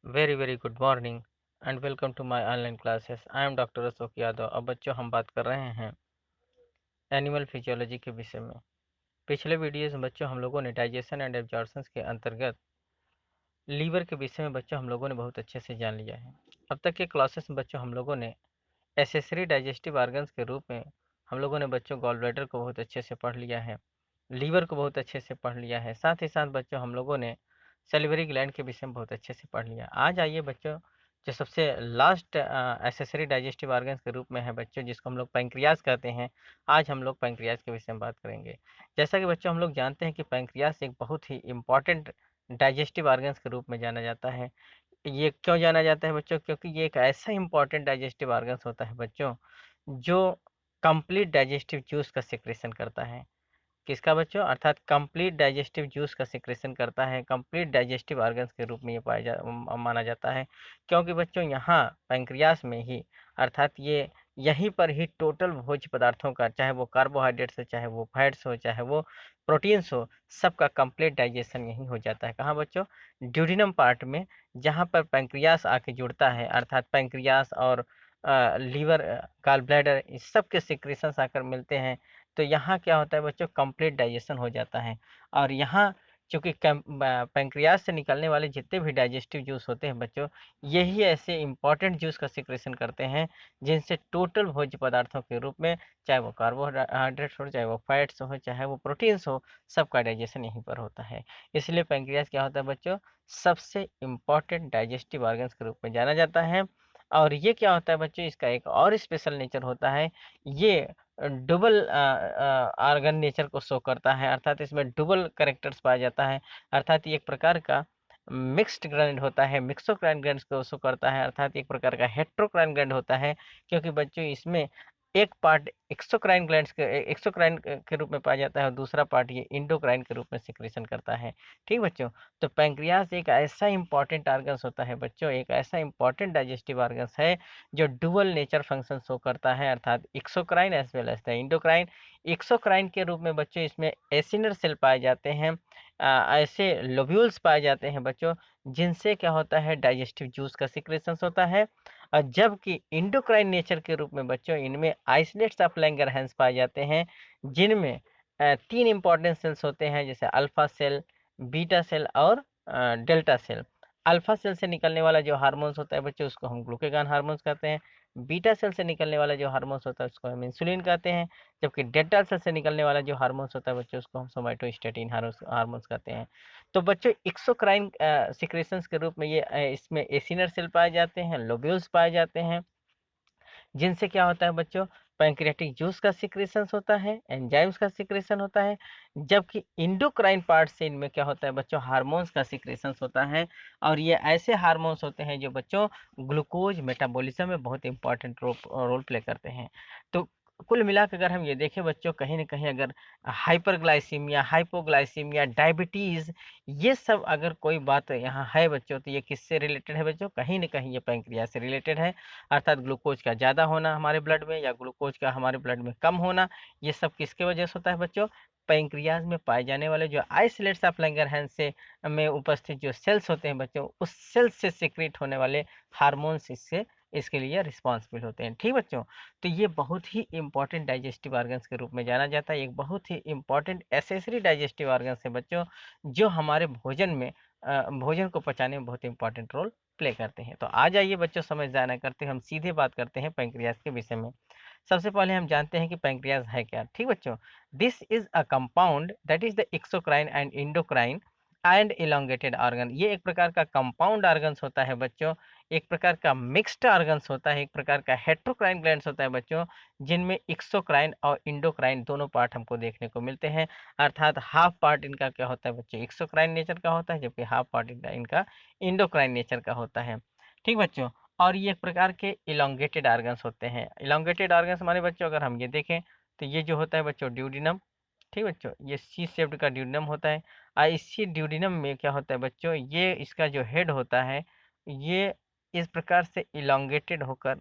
Very good morning and welcome to my online classes. I am doctor Ashok Yadav. अब बच्चों हम बात कर रहे हैं एनिमल फिजियोलॉजी के विषय में। पिछले वीडियोस में बच्चों हम लोगों ने डाइजेशन एंड एब्जॉर्प्शन के अंतर्गत लीवर के विषय में बच्चों हम लोगों ने बहुत अच्छे से जान लिया है। अब तक के क्लासेस में बच्चों हम लोगों ने एसेसरी डाइजेस्टिव ऑर्गन्स के रूप में हम लोगों ने बच्चों गॉल ब्लैडर को बहुत अच्छे से पढ़ लिया है, लीवर को बहुत अच्छे से पढ़ लिया है, साथ ही साथ बच्चों हम लोगों ने सेलिवरी ग्लैंड के विषय में बहुत अच्छे से पढ़ लिया। आज आइए बच्चों, जो सबसे लास्ट एसेसरी डाइजेस्टिव ऑर्गन्स के रूप में है बच्चों, जिसको हम लोग पैंक्रियाज कहते हैं। आज हम लोग पैंक्रियाज के विषय में बात करेंगे। जैसा कि बच्चों हम लोग जानते हैं कि पैंक्रियाज एक बहुत ही इम्पॉर्टेंट डाइजेस्टिव ऑर्गन्स के रूप में जाना जाता है। ये क्यों जाना जाता है बच्चों? क्योंकि ये एक ऐसा इंपॉर्टेंट डाइजेस्टिव ऑर्गन्स होता है बच्चों, जो कंप्लीट डाइजेस्टिव जूस का सिक्रेशन करता है। किसका बच्चों? अर्थात कंप्लीट डाइजेस्टिव जूस का सिक्रेशन करता है। कंप्लीट डाइजेस्टिव ऑर्गन्स के रूप में ये माना जाता है। क्योंकि बच्चों यहाँ पैंक्रियास में ही, अर्थात ये यहीं पर ही टोटल भोज्य पदार्थों का, चाहे वो कार्बोहाइड्रेट्स हो, चाहे वो फैट्स हो, चाहे वो प्रोटीन्स हो, सबका कंप्लीट डाइजेशन यहीं हो जाता है। कहाँ बच्चों? ड्यूडिनम पार्ट में, जहाँ पर पैंक्रियास आके जुड़ता है। अर्थात पैंक्रियास और लीवर, गॉल ब्लैडर, इस सब के सिक्रेशंस आकर मिलते हैं। तो यहाँ क्या होता है बच्चों? कंप्लीट डाइजेशन हो जाता है। और यहाँ चूंकि पैंक्रियाज से निकलने वाले जितने भी डाइजेस्टिव जूस होते हैं बच्चों, यही ऐसे इंपॉर्टेंट जूस का सिक्रेशन करते हैं, जिनसे टोटल भोज्य पदार्थों के रूप में, चाहे वो कार्बोहाइड्रेट्स हो, चाहे वो फैट्स हो, चाहे वो प्रोटीन्स हो, सबका डाइजेशन यहीं पर होता है। इसलिए पैंक्रियाज क्या होता है बच्चों? सबसे इम्पॉर्टेंट डाइजेस्टिव ऑर्गन्स के रूप में जाना जाता है। और ये क्या होता है बच्चों? इसका एक और स्पेशल नेचर होता है। ये डबल आर्गन नेचर को शो करता है, अर्थात इसमें डबल कैरेक्टर्स पाया जाता है। अर्थात ये एक प्रकार का मिक्स्ड ग्लैंड होता है, मिक्सोक्राइन ग्लैंड को शो करता है। अर्थात एक प्रकार का हेट्रोक्राइन ग्लैंड होता है, क्योंकि बच्चों इसमें एक पार्ट एक्सोक्राइन ग्लैंड के एक्सोक्राइन के रूप में पाया जाता है, और दूसरा पार्ट ये इंडोक्राइन के रूप में सिक्रेशन करता है। ठीक बच्चों, तो पैंक्रियास एक ऐसा इंपॉर्टेंट ऑर्गन्स होता है बच्चों, एक ऐसा इंपॉर्टेंट डाइजेस्टिव ऑर्गन्स है जो डुअल नेचर फंक्शन शो करता है, अर्थात exocrine as well as the endocrine. Exocrine के रूप में बच्चों इसमें एसिनर सेल पाए जाते हैं, ऐसे लोब्यूल्स पाए जाते हैं बच्चों, जिनसे क्या होता है? डाइजेस्टिव जूस का सिक्रेशन होता है। और जबकि इंडोक्राइन नेचर के रूप में बच्चों इनमें आइसोलेट्स ऑफ लैंगरहैंस पाए जाते हैं, जिनमें तीन इंपॉर्टेंट सेल्स होते हैं, जैसे अल्फा सेल, बीटा सेल और डेल्टा सेल। अल्फा सेल से निकलने वाला जो हार्मोन्स होता है बच्चों, उसको हम ग्लूकेगॉन हार्मोन्स कहते हैं। बीटा सेल से निकलने वाला जो हार्मोन्स होता है, उसको हम इंसुलिन कहते हैं। जबकि डेल्टा सेल से निकलने वाला जो हार्मोन्स होता है बच्चों, उसको हम सोमैटोस्टेटिन हार्मोन्स कहते हैं। तो बच्चों एक्सोक्राइन सिक्रेशंस के रूप में ये इसमें एसिनर सेल पाए जाते हैं, लोब्यूल्स पाए जाते हैं, जिनसे क्या होता है बच्चों? पैंक्रियाटिक जूस का सिक्रेशन होता है, एंजाइम्स का सिक्रेशन होता है। जबकि इंडोक्राइन पार्ट से इनमें क्या होता है बच्चों? हार्मोन्स का सिक्रेशन होता है। और ये ऐसे हार्मोन्स होते हैं जो बच्चों ग्लूकोज मेटाबॉलिज्म में बहुत इंपॉर्टेंट रोल प्ले करते हैं। तो कुल मिलाकर अगर हम ये देखें बच्चों, कहीं ना कहीं अगर हाइपरग्लाइसीमिया, हाइपोग्लाइसीमिया, डायबिटीज, ये सब अगर कोई बात यहाँ है बच्चों, तो ये किससे रिलेटेड है बच्चों? कहीं ना कहीं ये पैंक्रियाज से रिलेटेड है। अर्थात ग्लूकोज का ज़्यादा होना हमारे ब्लड में, या ग्लूकोज का हमारे ब्लड में कम होना, ये सब किसके वजह से होता है बच्चों? पैंक्रियाज में पाए जाने वाले जो आइसोलेट्स ऑफ लैंगरहैंस से में उपस्थित जो सेल्स होते हैं बच्चों, उस सेल्स से सिक्रेट होने वाले हार्मोन्स इसके लिए रिस्पॉन्सिबल होते हैं। ठीक बच्चों, तो ये बहुत ही इंपॉर्टेंट डाइजेस्टिव ऑर्गन्स के रूप में जाना जाता है। एक बहुत ही इंपॉर्टेंट एसेसरी डाइजेस्टिव ऑर्गन्स है बच्चों, जो हमारे भोजन में भोजन को पचाने में बहुत इंपॉर्टेंट रोल प्ले करते हैं। तो आ जाइए बच्चों, समझदार ना करते हम सीधे बात करते हैं पैंक्रियाज के विषय में। सबसे पहले हम जानते हैं कि पैंक्रियाज है क्या। ठीक बच्चों, this is a compound that is the exocrine and endocrine and elongated organ. ये एक प्रकार का कंपाउंड ऑर्गन्स होता है बच्चों, एक प्रकार का मिक्स्ड ऑर्गन्स होता है, एक प्रकार का हेट्रोक्राइन ग्लैंड्स होता है बच्चों, जिनमें एक्सोक्राइन और इंडोक्राइन दोनों पार्ट हमको देखने को मिलते हैं। अर्थात हाफ पार्ट इनका क्या होता है बच्चों? एक्सोक्राइन नेचर का होता है, जबकि हाफ पार्ट इनका इंडोक्राइन नेचर का होता है। ठीक बच्चों, और ये एक प्रकार के इलोंगेटेड ऑर्गन्स होते हैं। इलोंगेटेड ऑर्गन्स हमारे बच्चों अगर हम ये देखें, तो ये जो होता है बच्चों ड्यूडिनम। ठीक बच्चों, ये सी शेप्ड का ड्यूडिनम होता है। और इसी ड्यूडिनम में क्या होता है बच्चों? ये इसका जो हेड होता है, ये इस प्रकार से इलोंगेटेड होकर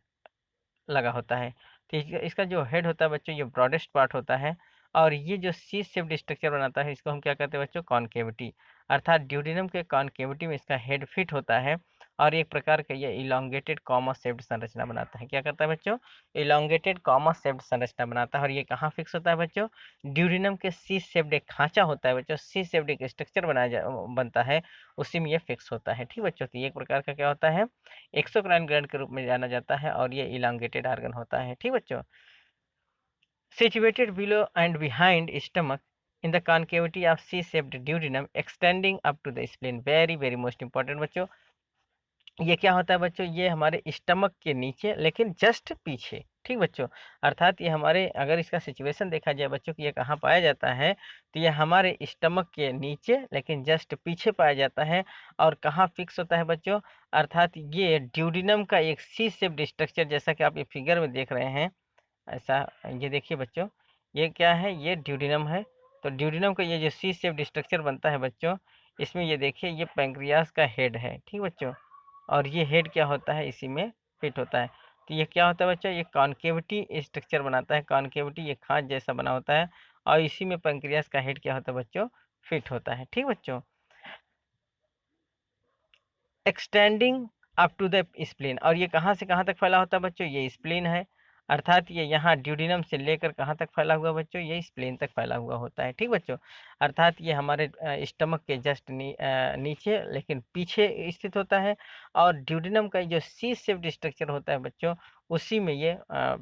लगा होता है। तो इसका जो हेड होता है बच्चों, ये ब्रॉडेस्ट पार्ट होता है। और ये जो सी शेप्ड स्ट्रक्चर बनाता है, इसको हम क्या कहते हैं बच्चों? कॉनकेविटी। अर्थात ड्यूडिनम के कॉनकेविटी में इसका हेड फिट होता है। और एक प्रकार का ये इलोंगेटेड कॉमा शेप्ड संरचना बनाता है। क्या करता है बच्चों? इलोंगेटेड कॉमा शेप्ड संरचना बनाता है। और ये कहाँ फिक्स होता है बच्चों? ड्यूडिनम के सी शेप्ड एक खांचा होता है बच्चों, सी शेप्ड एक स्ट्रक्चर बनता है, उसी में ये फिक्स होता है। ठीक बच्चों, तो ये एक प्रकार का क्या होता है? एक्सोक्राइन ग्लैंड के रूप में जाना जाता है और ये इलांगेटेड ऑर्गन होता है। ठीक बच्चों, situated below and behind stomach in the concavity of C-shaped duodenum extending up to the spleen। very very most important बच्चों, ये क्या होता है बच्चों? ये हमारे स्टमक के नीचे लेकिन जस्ट पीछे। ठीक बच्चों, अर्थात ये हमारे, अगर इसका सिचुएशन देखा जाए बच्चों कि ये कहाँ पाया जाता है, तो ये हमारे स्टमक के नीचे लेकिन जस्ट पीछे पाया जाता है। और कहाँ फिक्स होता है बच्चों? अर्थात ये ड्यूडिनम का एक सी शेप्ड स्ट्रक्चर, जैसा कि आप ये फिगर में देख रहे हैं ऐसा। ये देखिए बच्चों, ये क्या है? ये ड्यूडिनम है। तो ड्यूडिनम का ये जो सी शेप्ड स्ट्रक्चर बनता है बच्चों, इसमें ये देखिए ये पैंक्रियास का हेड है। ठीक बच्चों, और ये हेड क्या होता है? इसी में फिट होता है। तो ये क्या होता है बच्चों? ये कॉन्केविटी स्ट्रक्चर बनाता है। कॉन्केविटी ये खांच जैसा बना होता है और इसी में पैंक्रियास का हेड क्या होता है बच्चों? फिट होता है। ठीक बच्चों, extending up to the spleen. और ये कहाँ से कहाँ तक फैला होता है बच्चों? ये स्प्लीन है। अर्थात ये यहाँ ड्यूडिनम से लेकर कहाँ तक फैला हुआ बच्चों? ये स्प्लीन तक फैला हुआ होता है। ठीक बच्चों, अर्थात ये हमारे स्टमक के जस्ट नीचे लेकिन पीछे स्थित होता है। और ड्यूडिनम का जो सी शेप्ड स्ट्रक्चर होता है बच्चों, उसी में ये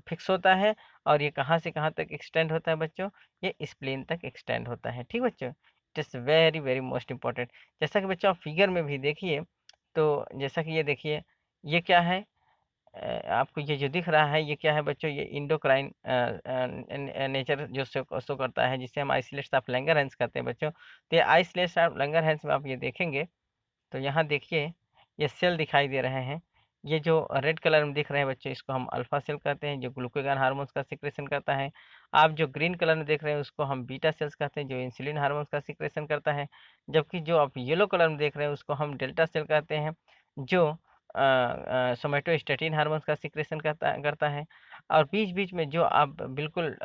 फिक्स होता है। और ये कहाँ से कहाँ तक एक्सटेंड होता है बच्चों? ये स्प्लीन तक एक्सटेंड होता है। ठीक बच्चों, it is very very most important. जैसा कि बच्चों आप फिगर में भी देखिए, तो जैसा कि ये देखिए, ये क्या है? आपको ये जो दिख रहा है ये क्या है बच्चों? ये इंडोक्राइन नेचर जो शो करता है, जिसे हम आइसोलेट्स ऑफ लैंगरहैंस कहते हैं बच्चों। तो ये आइसोलेट्स ऑफ लैंगरहैंस में आप ये देखेंगे तो यहाँ देखिए ये सेल दिखाई दे रहे हैं। ये जो रेड कलर में दिख रहे हैं बच्चों, इसको हम अल्फा सेल कहते हैं, जो ग्लूकागॉन हार्मोन्स का सिक्रेशन करता है। आप जो ग्रीन कलर में देख रहे हैं उसको हम बीटा सेल्स कहते हैं, जो इंसुलिन हार्मोन्स का सिक्रेशन करता है। जबकि जो आप येलो कलर में देख रहे हैं उसको हम डेल्टा सेल कहते हैं, जो सोमेटोस्टेटिन हार्मोन्स का सिक्रेशन करता है। और बीच बीच में जो आप बिल्कुल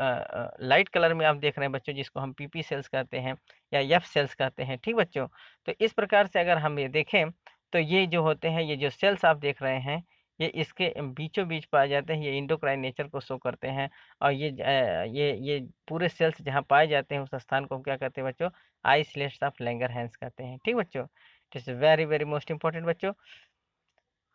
लाइट कलर में आप देख रहे हैं बच्चों, जिसको हम पीपी सेल्स कहते हैं या एफ सेल्स कहते हैं। ठीक बच्चों, तो इस प्रकार से अगर हम ये देखें तो ये जो होते हैं, ये जो सेल्स आप देख रहे हैं, ये इसके बीचों बीच पाए जाते हैं। ये इंडोक्राइन नेचर को शो करते हैं। और ये पूरे सेल्स जहाँ पाए जाते हैं उस स्थान को हम क्या कहते हैं बच्चों? आइसोलेट्स ऑफ लैंगरहैंस कहते हैं। ठीक बच्चों, it is very very most important बच्चों।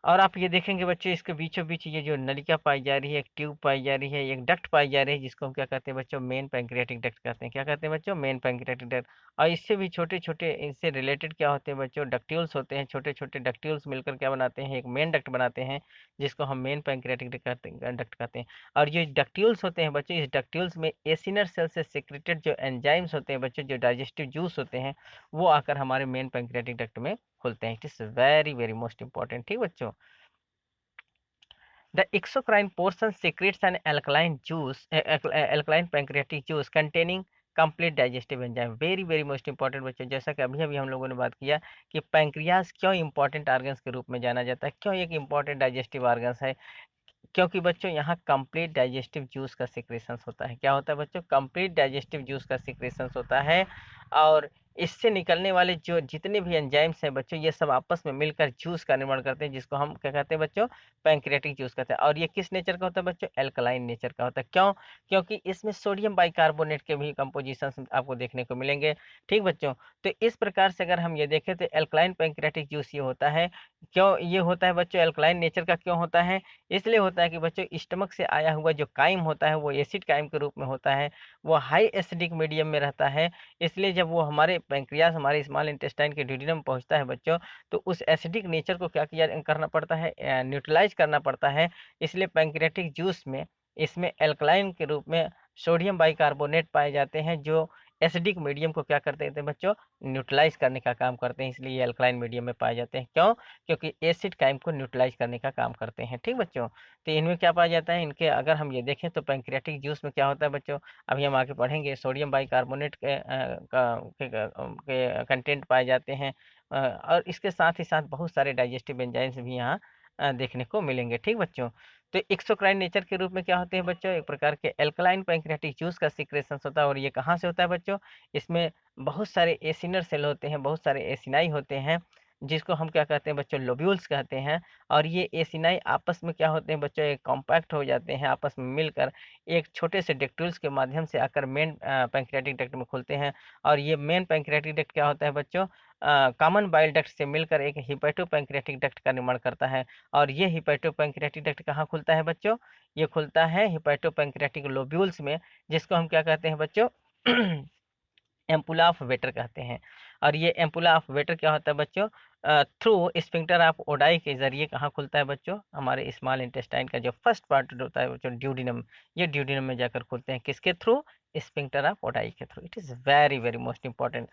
और आप ये देखेंगे बच्चों, इसके बीचों बीच ये जो नलिका पाई जा रही है, एक ट्यूब पाई जा रही है, एक डक्ट पाई जा रही है, जिसको हम क्या कहते हैं बच्चों? मेन पैंक्रियाटिक डक्ट कहते हैं। क्या कहते हैं बच्चों? Main pancreatic duct. और इससे भी छोटे छोटे, इससे रिलेटेड क्या होते हैं बच्चों? डक्ट्यूल्स होते हैं। छोटे छोटे डक्ट्यूल्स मिलकर क्या बनाते हैं? एक मेन डक्ट बनाते हैं, जिसको हम मेन पैंक्रियाटिक डक्ट कहते हैं। और ये डक्ट्यूल्स होते हैं बच्चों, इस डक्ट्यूल्स में एसिनर सेल से सिक्रेटेड जो एंजाइम्स होते हैं बच्चों, जो डाइजेस्टिव जूस होते हैं, वो आकर हमारे मेन पैंक्रियाटिक डक्ट में खुलते हैं। It is very very most important. ठीक बच्चों, the exocrine portion secretes an alkaline juice, alkaline pancreatic juice containing complete digestive enzyme. Very very most important बच्चों, जैसा कि अभी अभी हम लोगों ने बात किया कि पैंक्रियाज क्यों इंपॉर्टेंट ऑर्गन्स के रूप में जाना जाता है, क्यों एक इंपॉर्टेंट डाइजेस्टिव ऑर्गन्स है? क्योंकि बच्चों यहाँ कंप्लीट डाइजेस्टिव जूस का सिक्रेशन होता है। क्या होता है बच्चों? कंप्लीट डाइजेस्टिव जूस का सिक्रेशन होता है। और इससे निकलने वाले जो जितने भी एंजाइम्स हैं बच्चों, ये सब आपस में मिलकर जूस का निर्माण करते हैं, जिसको हम क्या कहते हैं बच्चों? पैंक्रियाटिक जूस कहते हैं। और ये किस नेचर का होता है बच्चों? एल्कलाइन नेचर का होता है। क्यों? क्योंकि इसमें सोडियम बाइकार्बोनेट के भी कंपोजिशन आपको देखने को मिलेंगे। ठीक बच्चों, तो इस प्रकार से अगर हम ये देखें तो एल्कलाइन पैंक्रियाटिक जूस ये होता है। क्यों ये होता है बच्चों? एल्कलाइन नेचर का क्यों होता है? इसलिए होता है कि बच्चों स्टमक से आया हुआ जो काइम होता है वो एसिड काइम के रूप में होता है, वो हाई एसिडिक मीडियम में रहता है। इसलिए जब वो हमारे पैंक्रियास, हमारे स्मॉल इंटेस्टाइन के ड्यूडेनम पहुंचता है बच्चों, तो उस एसिडिक नेचर को क्या किया करना पड़ता है? न्यूट्रलाइज करना पड़ता है। इसलिए पैंक्रियाटिक जूस में इसमें एल्कलाइन के रूप में सोडियम बाइकार्बोनेट पाए जाते हैं, जो एसिडिक मीडियम को क्या करते हैं बच्चों? न्यूट्रलाइज करने का काम करते हैं। इसलिए ये अल्कलाइन मीडियम में पाए जाते हैं। क्यों? क्योंकि एसिड काइम को न्यूट्रलाइज करने का काम करते हैं। ठीक बच्चों, तो इनमें क्या पाया जाता है? इनके अगर हम ये देखें तो पैंक्रियाटिक जूस में क्या होता है बच्चों? अभी हम आगे पढ़ेंगे। सोडियम बाइकार्बोनेट के कंटेंट पाए जाते हैं। और इसके साथ ही साथ बहुत सारे डाइजेस्टिव एंजाइम्स भी यहाँ देखने को मिलेंगे। ठीक बच्चों, तो एक्सोक्राइन नेचर के रूप में क्या होते हैं बच्चों? एक प्रकार के एल्कलाइन पैंक्रियाटिक जूस का सिक्रेशन होता है। और ये कहाँ से होता है बच्चों? इसमें बहुत सारे एसिनर सेल होते हैं, बहुत सारे एसिनाई होते हैं, जिसको हम क्या कहते हैं बच्चों, लोब्यूल्स कहते हैं। और ये एसिनाई आपस में क्या होते हैं बच्चों, एक कॉम्पैक्ट हो जाते हैं, आपस में मिलकर एक छोटे से डक्ट्यूल्स के माध्यम से आकर मेन पैंक्रियाटिक डक्ट में खुलते हैं। और ये मेन पैंक्रियाटिक डक्ट क्या होता है बच्चों, कॉमन बाइल डक्ट से मिलकर एक हिपैटो पैंक्रियाटिक डक्ट का निर्माण करता है। और ये हिपैटो पैंक्रियाटिक डक्ट कहाँ खुलता है बच्चों, ये खुलता है हिपैटो पैंक्रियाटिक लोब्यूल्स में, जिसको हम क्या कहते हैं बच्चों, एम्पुला ऑफ वेटर कहते हैं। और ये एम्पुला ऑफ वेटर क्या होता है बच्चों, थ्रू स्फिंक्टर ऑफ ओडाई के जरिए कहाँ खुलता है बच्चों, हमारे स्मॉल इंटेस्टाइन का जो फर्स्ट पार्ट होता है बच्चों, ड्यूडिनम, ये ड्यूडिनम में जाकर खुलते हैं, किसके थ्रू, स्फिंक्टर ऑफ ओडाई के through. It is very very most important.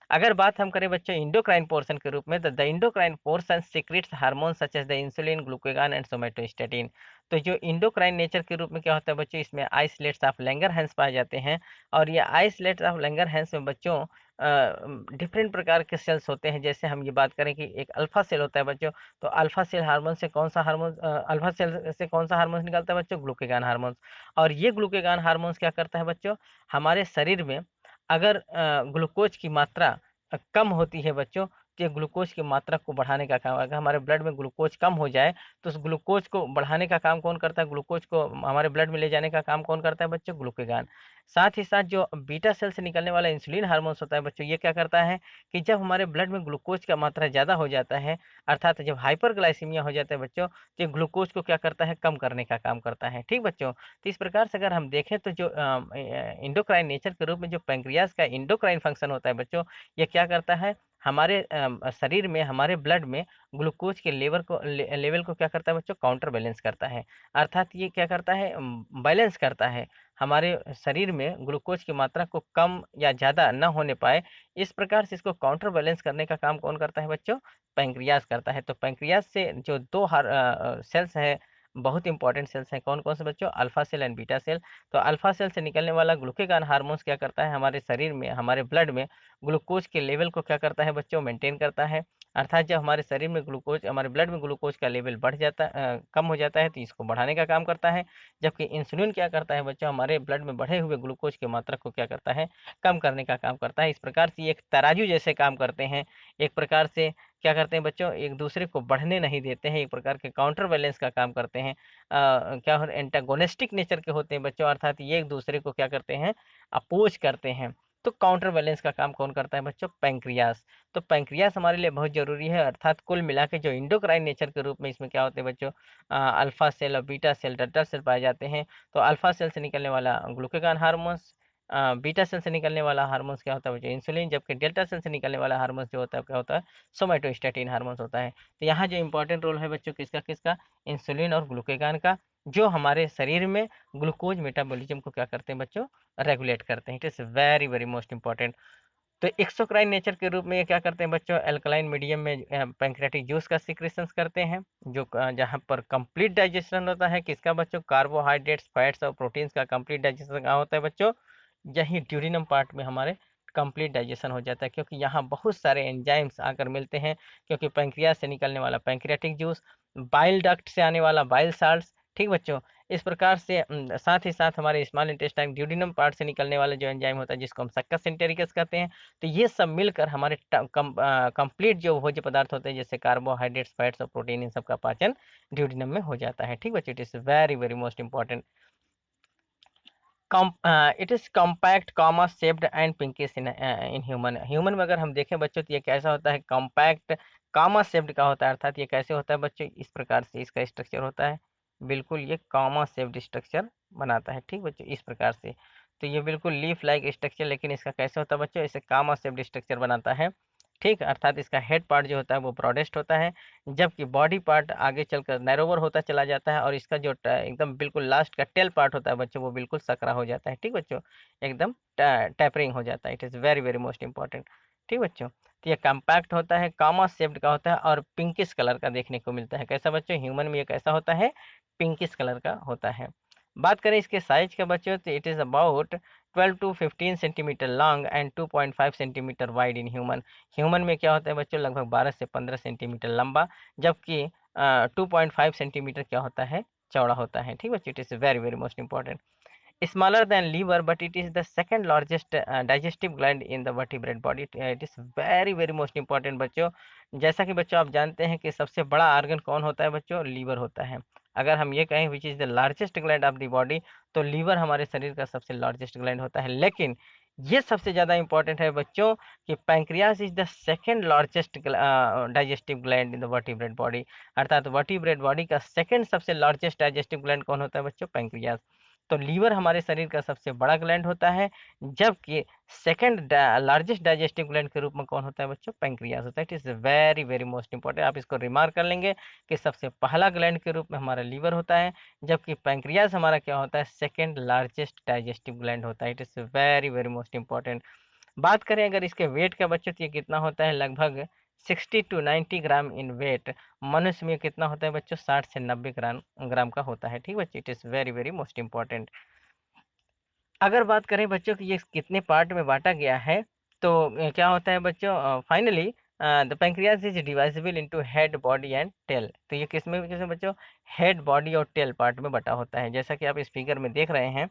अगर बात हम करें बच्चों इंडोक्राइन पोर्शन के रूप में, तो the endocrine portion secretes hormone such as the insulin, glucagon and somatostatin. तो जो इंडोक्राइन नेचर के रूप में क्या होता है बच्चों, इसमें आइसोलेट्स ऑफ लैंगरहैंस पाए जाते हैं। और ये आइसोलेट्स ऑफ लैंगरहैंस में बच्चों डिफरेंट प्रकार के सेल्स होते हैं। जैसे हम ये बात करें कि एक अल्फा सेल होता है बच्चों, तो अल्फा सेल हार्मोन से कौन सा हार्मोन, अल्फा सेल से कौन सा हार्मोन निकलता है बच्चों, ग्लूकागॉन हार्मोन। और ये ग्लूकागॉन हार्मोन क्या करता है बच्चों, हमारे शरीर में अगर ग्लूकोज की मात्रा कम होती है बच्चों, तो ये ग्लूकोज की मात्रा को बढ़ाने का काम, अगर हमारे ब्लड में ग्लूकोज कम हो जाए तो उस ग्लूकोज को बढ़ाने का काम कौन करता है, ग्लूकोज को हमारे ब्लड में ले जाने का काम कौन करता है बच्चों, ग्लूकागॉन। साथ ही साथ जो बीटा सेल से निकलने वाला इंसुलिन हार्मोन्स होता है बच्चों, ये क्या करता है कि जब हमारे ब्लड में ग्लूकोज का मात्रा ज़्यादा हो जाता है, अर्थात जब हाइपरग्लाइसीमिया हो जाता है बच्चों, तो ये ग्लूकोज को क्या करता है, कम करने का काम करता है। ठीक बच्चों, तो इस प्रकार से अगर हम देखें तो जो इंडोक्राइन नेचर के रूप में जो पैंक्रियाज का इंडोक्राइन फंक्शन होता है बच्चों, ये क्या करता है, हमारे शरीर में, हमारे ब्लड में ग्लूकोज के लेवल को क्या करता है बच्चों, काउंटर बैलेंस करता है। अर्थात ये क्या करता है, बैलेंस करता है, हमारे शरीर में ग्लूकोज की मात्रा को कम या ज़्यादा न होने पाए, इस प्रकार से इसको काउंटर बैलेंस करने का काम कौन करता है बच्चों, पैंक्रियाज करता है। तो पैंक्रियाज से जो दो सेल्स है, बहुत इंपॉर्टेंट सेल्स हैं, कौन कौन से बच्चों, alpha cell and beta cell. तो अल्फा सेल से निकलने वाला ग्लूकागॉन हार्मोन्स क्या करता है, हमारे शरीर में, हमारे ब्लड में ग्लूकोज के लेवल को क्या करता है बच्चों, मेंटेन करता है। अर्थात जब हमारे शरीर में ग्लूकोज, हमारे ब्लड में ग्लूकोज का लेवल बढ़ जाता कम हो जाता है, तो इसको बढ़ाने का काम करता है। जबकि इंसुलिन क्या करता है बच्चों, हमारे ब्लड में बढ़े हुए ग्लूकोज की मात्रा को क्या करता है, कम करने का काम करता है। इस प्रकार से ये एक तराजू जैसे काम करते हैं, एक प्रकार से क्या करते हैं बच्चों, एक दूसरे को बढ़ने नहीं देते हैं, एक प्रकार के काउंटर बैलेंस का काम करते हैं। क्या एंटागोनिस्टिक नेचर के होते हैं बच्चों, अर्थात ये एक दूसरे को क्या करते हैं, अपोज करते हैं। तो काउंटर बैलेंस का काम कौन करता है बच्चों, पैंक्रियास। तो पैंक्रियास हमारे लिए बहुत जरूरी है। अर्थात कुल मिला के जो इंडोक्राइन नेचर के रूप में इसमें क्या होते हैं बच्चों, अल्फा सेल और बीटा सेल, डेल्टा सेल पाए जाते हैं। तो अल्फा सेल से निकलने वाला ग्लूकागॉन हार्मोन्स, बीटा सेल से निकलने वाला हार्मोन्स क्या होता है बच्चों, इंसुलिन। जबकि डेल्टा सेल से निकलने वाला हार्मोन्स जो होता है क्या होता है, सोमेटोस्टेटिन हार्मोन्स होता है। तो यहाँ जो इंपॉर्टेंट रोल है बच्चों किसका किसका, इंसुलिन और ग्लूकागॉन का, जो हमारे शरीर में ग्लूकोज मेटाबॉलिज्म को क्या करते हैं बच्चों, रेगुलेट करते हैं। It is very very most important. तो एक्सोक्राइन नेचर के रूप में ये क्या करते हैं बच्चों, एल्कलाइन मीडियम में पैंक्रियाटिक जूस का सिक्रेशन करते हैं, जो जहाँ पर कंप्लीट डाइजेशन होता है किसका बच्चों, कार्बोहाइड्रेट्स, फैट्स और प्रोटीन्स का कंप्लीट डाइजेशन कहाँ होता है बच्चों, यही ड्यूरिनम पार्ट में हमारे कंप्लीट डाइजेशन हो जाता है, क्योंकि यहाँ बहुत सारे एंजाइम्स आकर मिलते हैं। क्योंकि पैंक्रियाज से निकलने वाला पैंक्रियाटिक जूस, बाइल डक्ट से आने वाला बाइल साल्ट्स, ठीक बच्चों, इस प्रकार से साथ ही साथ हमारे स्मॉल इंटेस्टाइन ड्यूडिनम पार्ट से निकलने वाला जो एंजाइम होता है जिसको हम सक्कस सेंटेरिकस कहते हैं, तो ये सब मिलकर हमारे कंप्लीट जो भोज्य पदार्थ होते हैं जैसे कार्बोहाइड्रेट्स, फैट्स और प्रोटीन, इन सब का पाचन ड्यूडिनम में हो जाता है। ठीक बच्चों, it is very very most important. It is compact, comma shaped and pinkish in human में अगर हम देखें बच्चों, तो ये कैसा होता है, कॉम्पैक्ट, कॉमा शेप्ड का होता है। अर्थात ये कैसे होता है बच्चों, इस प्रकार से इसका स्ट्रक्चर होता है, बिल्कुल ये कॉमा शेप्ड स्ट्रक्चर बनाता है। ठीक बच्चों, इस प्रकार से, तो ये बिल्कुल लीफ लाइक स्ट्रक्चर, लेकिन इसका कैसे होता है बच्चों, इसे कॉमा शेप्ड स्ट्रक्चर बनाता है। ठीक, अर्थात इसका हेड पार्ट जो होता है वो ब्रॉडेस्ट होता है, जबकि बॉडी पार्ट आगे चलकर नैरोवर होता चला जाता है, और इसका जो एकदम बिल्कुल लास्ट का टेल पार्ट होता है बच्चों, वो बिल्कुल सकरा हो जाता है। ठीक बच्चों, एकदम टैपरिंग हो जाता है। It is very very most important. ठीक बच्चों, तो ये कम्पैक्ट होता है, कामा शेप्ड का होता है, और पिंकिश कलर का देखने को मिलता है। कैसा बच्चों, ह्यूमन में ये कैसा होता है, पिंकिश कलर का होता है। बात करें इसके साइज का बच्चों, तो it is about 12 to 15 centimetre long and 2.5 centimetre wide in human. Human में क्या होता है बच्चों, लगभग 12 से 15 सेंटीमीटर लंबा, जबकि 2.5 सेंटीमीटर क्या होता है, चौड़ा होता है। ठीक बच्चों, it is very very most important. smaller than liver, but it is the second largest digestive gland in the vertebrate body. It is very very most important बच्चों। जैसा कि बच्चों आप जानते हैं कि सबसे बड़ा आर्गन कौन होता है बच्चों, लीवर होता है। अगर हम ये कहें which is the largest gland of the body, तो लीवर हमारे शरीर का सबसे लार्जेस्ट ग्लैंड होता है। लेकिन ये सबसे ज्यादा इंपॉर्टेंट है बच्चों कि pancreas is the second largest digestive gland in the vertebrate body, अर्थात वर्टिब्रेट बॉडी का सेकेंड सबसे लार्जेस्ट डाइजेस्टिव ग्लैंड कौन होता है बच्चों, पैंक्रियास। तो लीवर हमारे शरीर का सबसे बड़ा ग्लैंड होता है, जबकि सेकंड लार्जेस्ट डाइजेस्टिव ग्लैंड के रूप में कौन होता है बच्चों, पैंक्रियास होता है। It is very very most important, आप इसको रिमार्क कर लेंगे कि सबसे पहला ग्लैंड के रूप में हमारा लीवर होता है, जबकि पैंक्रियास हमारा क्या होता है, सेकंड लार्जेस्ट डाइजेस्टिव ग्लैंड होता है। It is very very most important. बात करें अगर इसके वेट का बच्चों, तो ये कितना होता है, लगभग 60 to 90 ग्राम इन वेट। मनुष्य में कितना होता है बच्चों, 60 से 90 ग्राम ग्राम का होता है। ठीक बच्चों, it is very very most important. अगर बात करें बच्चों कि ये कितने पार्ट में बांटा गया है, तो क्या होता है बच्चों, finally the pancreas is divisible into head, body and tail. तो ये किसमें बच्चों, हेड, बॉडी और टेल पार्ट में बटा होता है। जैसा कि आप इस फिगर में देख रहे हैं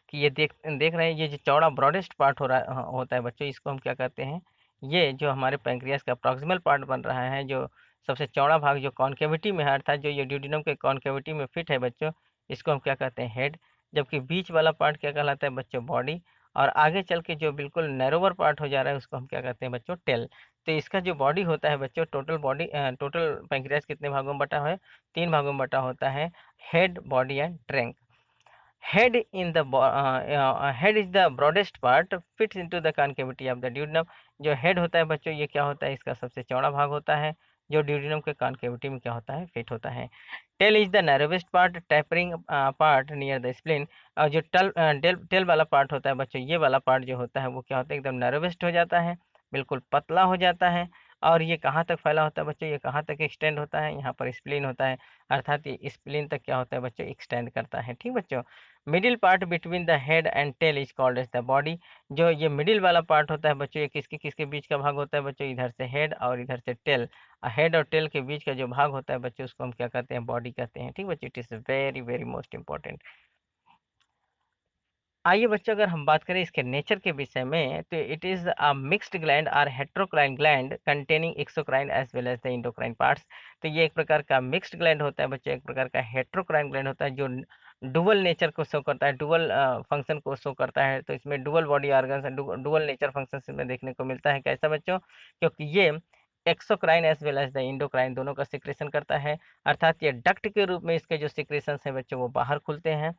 कि ये देख देख रहे हैं, ये जो चौड़ा ब्रॉडेस्ट पार्ट होता है बच्चों, इसको हम क्या कहते हैं, ये जो हमारे पैंक्रियास का प्रॉक्सिमल पार्ट बन रहा है, जो सबसे चौड़ा भाग जो कॉन्केविटी में है, अर्थात जो ये ड्यूडिनम के कॉन्केविटी में फिट है बच्चों, इसको हम क्या कहते हैं, हेड। जबकि बीच वाला पार्ट क्या कहलाता है बच्चों, बॉडी। और आगे चल के जो बिल्कुल नैरोवर पार्ट हो जा रहा है, उसको हम क्या कहते हैं बच्चों, टेल। तो इसका जो बॉडी होता है बच्चों, टोटल पैंक्रियास कितने भागों में बटा है, 3 भागों में बटा होता है, head, body and trunk. Head is the broadest part, fits into the concavity of the duodenum. जो हेड होता है बच्चों, ये क्या होता है, इसका सबसे चौड़ा भाग होता है, जो ड्यूडिनम के कॉन्केविटी में क्या होता है, फिट होता है। Tail is the narrowest part, tapering part near the spleen. और जो टेल वाला पार्ट होता है बच्चों, ये वाला पार्ट जो होता है वो क्या होता है, एकदम नैरोवेस्ट हो जाता है, बिल्कुल पतला हो जाता है। और ये कहाँ तक फैला होता है बच्चों, ये कहाँ तक एक्सटेंड होता है, यहाँ पर स्प्लीन होता है, अर्थात ये स्प्लीन तक क्या होता है बच्चों, एक्सटेंड करता है। ठीक बच्चों, middle part between the head and tail is called as the body. जो ये मिडिल वाला पार्ट होता है बच्चों, ये किसके किसके बीच का भाग होता है बच्चों, इधर से हेड और इधर से टेल। हेड और टेल के बीच का जो भाग होता है बच्चों, उसको हम क्या कहते हैं, बॉडी कहते हैं। ठीक बच्चों, it is very very most important. आइए बच्चों, अगर हम बात करें इसके नेचर के विषय में, तो it is a mixed gland और heterocrine gland containing exocrine as well as the endocrine parts. तो ये एक प्रकार का मिक्स्ड ग्लैंड होता है बच्चों, एक प्रकार का हेट्रोक्राइन ग्लैंड होता है, जो डुअल नेचर को शो करता है, डुअल फंक्शन को शो करता है। तो इसमें dual body organs and dual nature function इसमें देखने को मिलता है। कैसा बच्चों, क्योंकि ये exocrine as well as the endocrine दोनों का सिक्रेशन करता है, अर्थात ये डक्ट के रूप में इसके जो सिक्रेशन है बच्चों, वो बाहर खुलते हैं।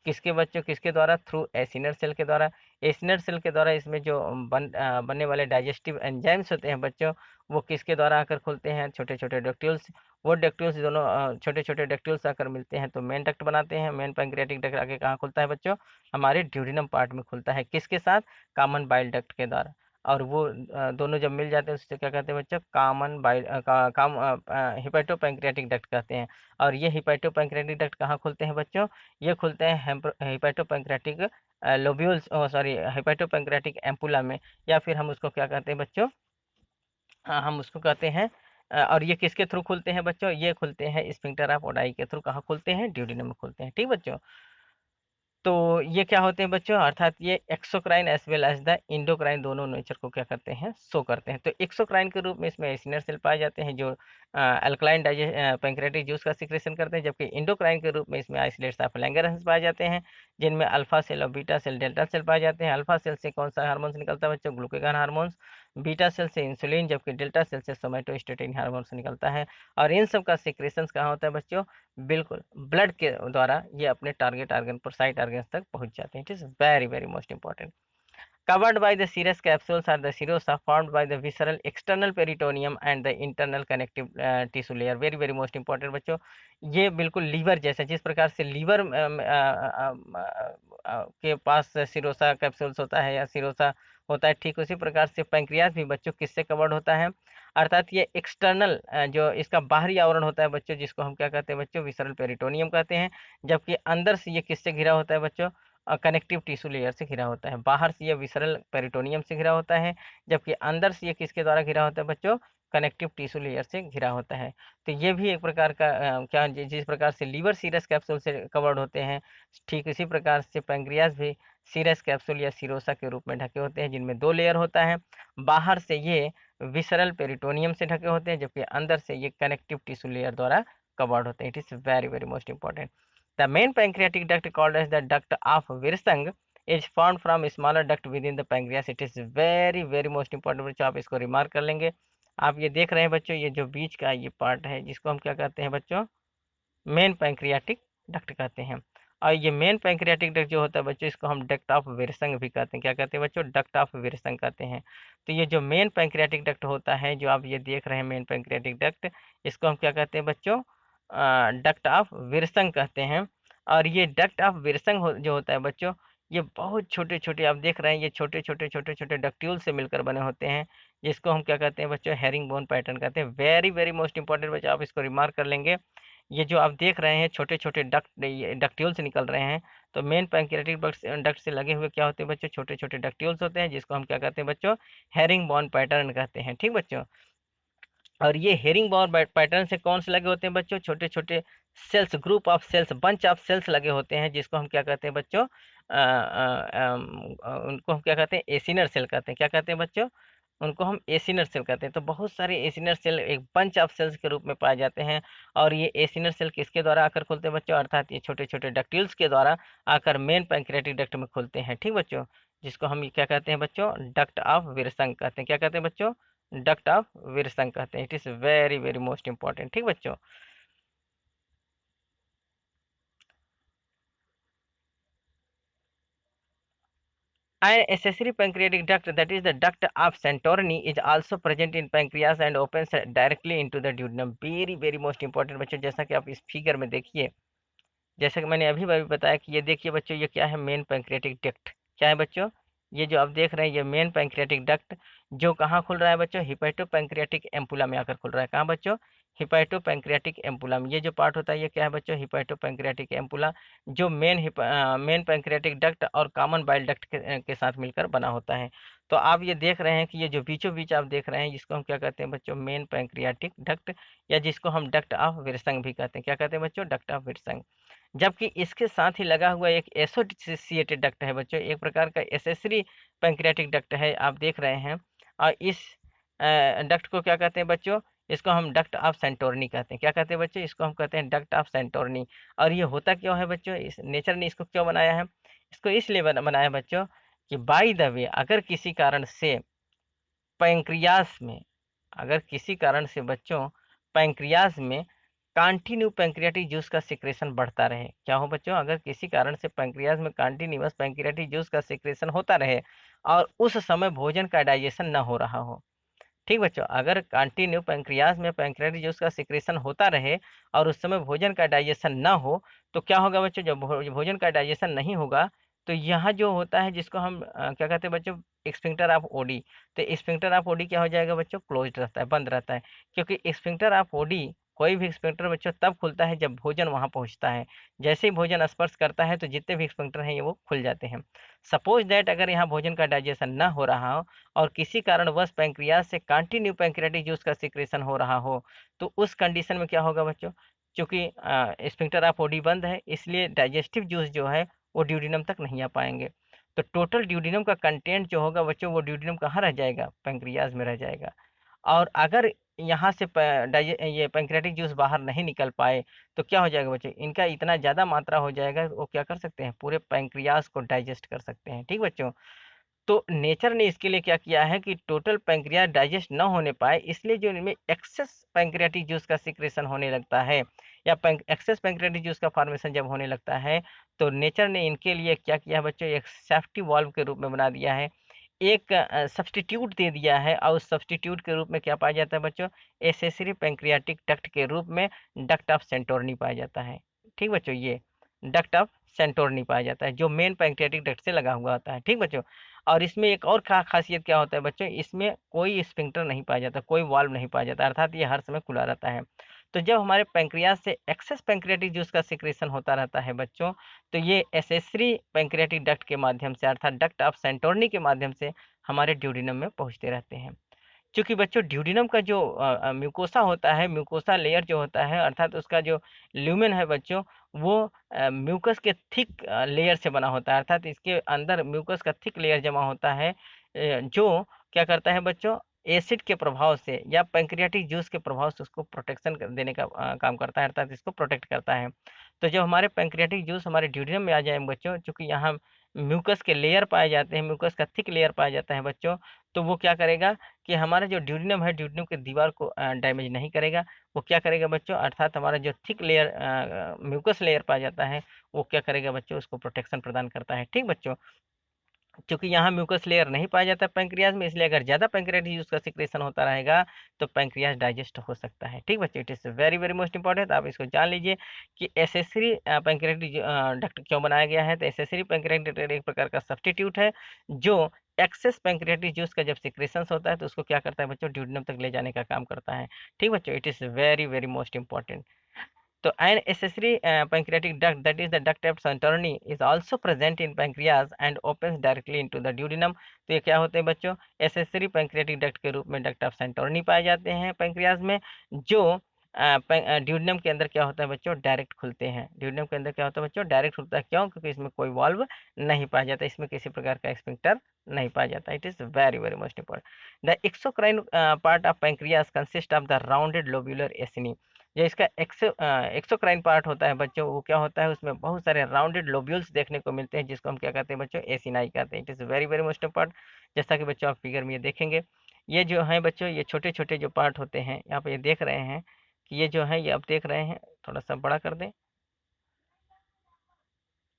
किसके बच्चों, किसके द्वारा, थ्रू एसिनर सेल के द्वारा। एसिनर सेल के द्वारा इसमें जो बनने वाले डाइजेस्टिव एंजाइम्स होते हैं बच्चों, वो किसके द्वारा आकर खुलते हैं, छोटे छोटे डक्ट्यूल्स। वो डक्ट्यूल्स दोनों छोटे छोटे डक्ट्यूल्स आकर मिलते हैं तो मेन डक्ट बनाते हैं। मेन पैंक्रियाटिक डक्ट आगे कहाँ खुलता है बच्चों, हमारे ड्यूडिनम पार्ट में खुलता है, किसके साथ, कॉमन बाइल डक्ट के द्वारा। और वो दोनों जब मिल जाते हैं उससे क्या कहते हैं बच्चों, common bile hepato pancreatic duct कहते हैं। और ये हिपैटो पैंक्रियाटिक डक्ट कहाँ खुलते हैं बच्चों, ये खुलते हैं हेपेटोपैंक्रेटिक लोब्यूल्स, सॉरी हेपेटोपैंक्रेटिक एम्पुला में, या फिर हम उसको क्या कहते हैं बच्चों, हम उसको कहते हैं और ये किसके थ्रू खुलते हैं बच्चों, ये खुलते हैं स्फिंक्टर ऑफ ओडाई के थ्रू। कहाँ खुलते हैं, ड्यूडिनम में खुलते हैं। ठीक बच्चों, तो ये क्या होते हैं बच्चों, अर्थात ये exocrine as well as the endocrine दोनों नेचर को क्या करते हैं, शो करते हैं। तो एक्सोक्राइन के रूप में इसमें एसिनर सेल पाए जाते हैं, जो अल्कलाइन पैंक्रेटिक जूस का सिक्रेशन करते हैं, जबकि इंडोक्राइन के रूप में इसमें आइसोलेट्स ऑफ लैंगरहंस पाए जाते हैं, जिनमें अल्फा सेल और बीटा सेल, डेल्टा सेल पाए जाते हैं। अल्फा सेल से कौन सा हार्मोन्स निकलता है बच्चों, ग्लूकागॉन हार्मोन्स। बीटा सेल से इंसुलिन, जबकि डेल्टा सेल से सोमेटोस्टेटिन हार्मोन्स निकलता है। और इन सब का सिक्रेशन कहाँ होता है बच्चों, बिल्कुल ब्लड के द्वारा ये अपने टारगेट ऑर्गन पर, साइट ऑर्गन तक पहुंच जाते हैं। It is very very most important. covered by the serous capsules are the serosa formed by the visceral external peritoneum and the internal connective tissue layer। Very very most important बच्चों, ये बिल्कुल liver जैसा, जिस प्रकार से liver के पास serosa capsules होता है या सिरोसा होता है, ठीक उसी प्रकार से पैंक्रियास भी बच्चों किससे कवर्ड होता है, अर्थात ये एक्सटर्नल जो इसका बाहरी आवरण होता है बच्चों, जिसको हम क्या कहते हैं बच्चों, विसरल पेरिटोनियम कहते हैं। जबकि अंदर से ये किससे घिरा होता है बच्चों, कनेक्टिव टिश्यू लेयर से घिरा होता है। बाहर से ये विसरल पेरिटोनियम से घिरा होता है, जबकि अंदर से ये किसके द्वारा घिरा होता है बच्चों, कनेक्टिव टिश्यू लेयर से घिरा होता है। तो ये भी एक प्रकार का क्या जिस प्रकार से लीवर सीरस कैप्सूल से कवर्ड होते हैं, ठीक इसी प्रकार से पैंक्रियाज भी सीरस कैप्सूल या सीरोसा के रूप में ढके होते हैं, जिनमें 2 लेयर होता है। बाहर से ये विसरल पेरिटोनियम से ढके होते हैं, जबकि अंदर से ये कनेक्टिव टिश्यू लेयर द्वारा कवर्ड होते हैं। It is very very most important. The main pancreatic duct called as the duct of Wirsung is found from smaller duct within the pancreas. It is very very most important बच्चों, आप इसको remark कर लेंगे। आप ये देख रहे हैं बच्चों, ये जो बीच का ये पार्ट है, जिसको हम क्या कहते हैं बच्चों, मेन पैंक्रियाटिक डक्ट कहते हैं। और ये मेन पैंक्रियाटिक डक्ट जो होता है बच्चों, इसको हम डक्ट ऑफ विरसंग भी कहते हैं। क्या कहते हैं बच्चों, डक्ट ऑफ विरसंग कहते हैं। तो ये जो मेन पैंक्रियाटिक डक्ट होता है, जो आप ये देख रहे हैं मेन पैंक्रियाटिक डक्ट, इसको हम क्या कहते हैं बच्चों, डक्ट ऑफ विरसंग कहते हैं। और ये डक्ट ऑफ विरसंग जो होता है बच्चों, ये बहुत छोटे छोटे, आप देख रहे हैं, ये छोटे छोटे छोटे छोटे डक्ट्यूल से मिलकर बने होते हैं, जिसको हम क्या कहते हैं बच्चों, हेरिंग बोन पैटर्न कहते हैं। वेरी वेरी मोस्ट इंपॉर्टेंट बच्चों, आप इसको रिमार्क कर लेंगे। ये जो आप देख रहे हैं छोटे छोटे डक्ट्यूल से निकल रहे हैं, तो मेन पैंक्रियाटिक डक्ट से लगे हुए क्या होते हैं बच्चों, छोटे छोटे डक्ट्यूल्स होते हैं, जिसको हम क्या कहते हैं बच्चों, हेरिंग बोन पैटर्न कहते हैं। ठीक बच्चों, और ये हेरिंग बोन पैटर्न से कौन से लगे होते हैं बच्चों, छोटे छोटे cells, group of cells, bunch of cells लगे होते हैं, जिसको हम क्या कहते हैं बच्चों, उनको हम क्या कहते हैं, एसिनर सेल कहते हैं। क्या कहते हैं बच्चों, उनको हम एसिनर सेल कहते हैं। तो बहुत सारे एसिनर सेल एक बंच ऑफ सेल्स के रूप में पाए जाते हैं। और ये एसिनर सेल किसके द्वारा आकर खुलते हैं बच्चों, अर्थात ये छोटे छोटे डक्टिल्स के द्वारा आकर मेन पैंक्रियाटिक डक्ट में खुलते हैं। ठीक बच्चों, जिसको हम क्या कहते हैं बच्चों, डक्ट ऑफ विरसंग कहते हैं। क्या कहते हैं बच्चों, डक्ट ऑफ विरसंग कहते हैं। It is very very most important. ठीक बच्चों, an accessory pancreatic duct, that is the duct of Santorini, is also present in pancreas and opens directly into the duodenum. very very most important बच्चों, जैसा कि आप इस figure में देखिए, जैसा कि मैंने अभी अभी बताया कि ये देखिए बच्चों, ये क्या है, मेन पैंक्रियाटिक डक्ट। क्या है बच्चों, ये जो आप देख रहे हैं, ये मेन पैंक्रियाटिक डक्ट जो कहाँ खुल रहा है बच्चों, हिपैटो पैंक्रियाटिक एम्पुला में आकर खुल रहा है। कहाँ बच्चों, हिपैटो पैंक्रियाटिक एम्पुला में। ये जो पार्ट होता है, ये क्या है बच्चों, हिपैटो पैंक्रियाटिक एम्पुला, जो मेन पैंक्रियाटिक डक्ट और कॉमन बाइल डक्ट के साथ मिलकर बना होता है। तो आप ये देख रहे हैं कि ये जो बीचों बीच आप देख रहे हैं, जिसको हम क्या कहते हैं बच्चों, मेन पैंक्रियाटिक डक्ट, या जिसको हम डक्ट ऑफ विरसंग भी कहते हैं। क्या कहते हैं बच्चों, डक्ट ऑफ विरसंग। जबकि इसके साथ ही लगा हुआ एक एसोसिएटेड डक्ट है बच्चों, एक प्रकार का एसेसरी पैंक्रियाटिक डक्ट है, आप देख रहे हैं। और इस डक्ट को क्या कहते हैं बच्चों, इसको हम डक्ट ऑफ सेंटोरनी कहते हैं। क्या कहते हैं बच्चों, इसको हम कहते हैं डक्ट ऑफ सेंटोरनी। और ये होता क्यों है बच्चों, इस नेचर ने इसको क्यों बनाया है, इसको इसलिए बनाया बच्चों कि बाय द वे, अगर किसी कारण से पैंक्रियास में, अगर किसी कारण से बच्चों पैंक्रियास में कंटिन्यू पैंक्रियाटिक जूस का सिक्रेशन बढ़ता रहे। क्या हो बच्चों, अगर किसी कारण से पैंक्रियास में कंटिन्यूअस पैंक्रियाटिक जूस का सिक्रेशन होता रहे और उस समय भोजन का डाइजेशन न हो रहा हो। ठीक बच्चों, अगर कंटिन्यू पैंक्रियास में पैंक्रियाटिक जूस का सिक्रेशन होता रहे और उस समय भोजन का डाइजेशन ना हो, तो क्या होगा बच्चों, जब भोजन का डाइजेशन नहीं होगा, तो यहाँ जो होता है, जिसको हम क्या कहते हैं बच्चों, स्फिंक्टर ऑफ ओडी। तो स्फिंक्टर ऑफ ओडी क्या हो जाएगा बच्चों, क्लोज रहता है, बंद रहता है। क्योंकि स्फिंक्टर ऑफ ओडी, कोई भी स्फिंक्टर बच्चों तब खुलता है जब भोजन वहां पहुंचता है। जैसे ही भोजन स्पर्श करता है, तो जितने भी स्फिंक्टर हैं ये वो खुल जाते हैं। सपोज दैट अगर यहाँ भोजन का डाइजेशन ना हो रहा हो और किसी कारणवश पैंक्रियास से कंटिन्यू पैंक्रियाटिक जूस का सिक्रेशन हो रहा हो, तो उस कंडीशन में क्या होगा बच्चों, क्योंकि स्फिंक्टर ऑफ ओडी बंद है, इसलिए डाइजेस्टिव जूस जो है वो ड्यूडिनम तक नहीं आ पाएंगे। तो टोटल ड्यूडिनम का कंटेंट जो होगा बच्चों, वो ड्यूडिनम कहाँ रह जाएगा, पैंक्रियाज में रह जाएगा। और अगर यहाँ से ये पैंक्रियाटिक जूस बाहर नहीं निकल पाए, तो क्या हो जाएगा बच्चों, इनका इतना ज़्यादा मात्रा हो जाएगा, वो क्या कर सकते हैं, पूरे पैंक्रियाज को डाइजेस्ट कर सकते हैं। ठीक बच्चों, तो नेचर ने इसके लिए क्या किया है कि टोटल पैंक्रियास डाइजेस्ट न होने पाए, इसलिए जो इनमें एक्सेस पैंक्रियाटिक जूस का सिक्रेशन होने लगता है, या एक्सेस पैंक्रियाटिक जूस का फॉर्मेशन जब होने लगता है, तो नेचर ने इनके लिए क्या किया है बच्चों, एक सेफ्टी वाल्व के रूप में बना दिया है, एक सब्सटीट्यूट दे दिया है। और उस सब्सटीट्यूट के रूप में क्या पाया जाता है बच्चों, एसेसरी पैंक्रियाटिक डक्ट के रूप में डक्ट ऑफ सेंटोरनी पाया जाता है। ठीक बच्चों, ये डक्ट ऑफ सेंटोरनी पाया जाता है, जो मेन पैंक्रियाटिक डक्ट से लगा हुआ होता है। ठीक बच्चों, और इसमें एक और खासियत क्या होता है बच्चों, इसमें कोई स्फिंक्टर नहीं पाया जाता, कोई वाल्व नहीं पाया जाता, अर्थात ये हर समय खुला रहता है। तो जब हमारे पैंक्रियास से एक्सेस पैंक्रियाटिक जूस का सिक्रेशन होता रहता है बच्चों, तो ये एसेसरी पैंक्रियाटिक डक्ट के माध्यम से, अर्थात डक्ट ऑफ सेंटोरनी के माध्यम से हमारे ड्यूडिनम में पहुंचते रहते हैं। क्योंकि बच्चों ड्यूडिनम का जो म्यूकोसा होता है, म्यूकोसा लेयर जो होता है, अर्थात उसका जो ल्यूमेन है बच्चों, वो म्यूकस के थिक लेयर से बना होता है, अर्थात इसके अंदर म्यूकस का थिक लेयर जमा होता है, जो क्या करता है बच्चों, एसिड के प्रभाव से या पैंक्रियाटिक जूस के प्रभाव से उसको प्रोटेक्शन देने का काम करता है, अर्थात इसको प्रोटेक्ट करता है। तो जब हमारे पैंक्रियाटिक जूस हमारे ड्यूडिनम में आ जाए बच्चों, चूंकि यहाँ म्यूकस के लेयर पाए जाते हैं, म्यूकस का थिक लेयर पाया जाता है बच्चों, तो वो क्या करेगा कि हमारा जो ड्यूडिनम है, ड्यूडिनम की दीवार को डैमेज नहीं करेगा। वो क्या करेगा बच्चों, अर्थात हमारा जो थिक लेयर म्यूकस लेयर पाया जाता है, वो क्या करेगा बच्चों, उसको प्रोटेक्शन प्रदान करता है। ठीक बच्चों, क्योंकि यहाँ म्यूकस लेयर नहीं पाया जाता पैंक्रियाज में, इसलिए अगर ज्यादा पैंक्रियाटिक जूस का सिक्रेशन होता रहेगा तो पैंक्रियाज डाइजेस्ट हो सकता है। ठीक बच्चों, it is very very most important, आप इसको जान लीजिए कि एसेसरी पैंक्रियाटिक डक्ट क्यों बनाया गया है। तो एसेसरी पैंक्रियाटिक डक्ट एक प्रकार का सब्स्टिट्यूट है, जो एक्सेस पैंक्रियाटिक जूस का जब सिक्रेशन होता है तो उसको क्या करता है बच्चों, ड्यूडिनम तक ले जाने का काम करता है। ठीक बच्चों, it is very very most important. तो an accessory pancreatic duct, that is the duct of Santorini, is also present in pancreas and opens directly into the duodenum। तो ये क्या होते हैं बच्चों, एसेसरी पैंक्रियाटिक डक्ट के रूप में डक्ट ऑफ सेंटोरनी पाए जाते हैं पैंक्रियाज में, जो ड्यूडिनम के अंदर क्या होता है बच्चों, डायरेक्ट खुलते हैं। ड्यूडिनम के अंदर क्या होता है बच्चों, डायरेक्ट खुलता है। क्यों? क्योंकि इसमें कोई वाल्व नहीं पाया जाता, इसमें किसी प्रकार का स्फिंक्टर नहीं पाया जाता। It is very very most important. The exocrine part of pancreas consist of the rounded lobular acini. जो इसका एक्सोक्राइन पार्ट होता है बच्चों, वो क्या होता है, उसमें बहुत सारे राउंडेड लोब्यूल्स देखने को मिलते हैं, जिसको हम क्या कहते हैं बच्चों, एसिनाई कहते हैं। It is very very most important. जैसा कि बच्चों आप फिगर में ये देखेंगे, ये जो है बच्चों, ये छोटे छोटे जो पार्ट होते हैं, यहाँ पे ये देख रहे हैं कि ये जो है, ये आप देख रहे हैं, थोड़ा सा बड़ा कर दें।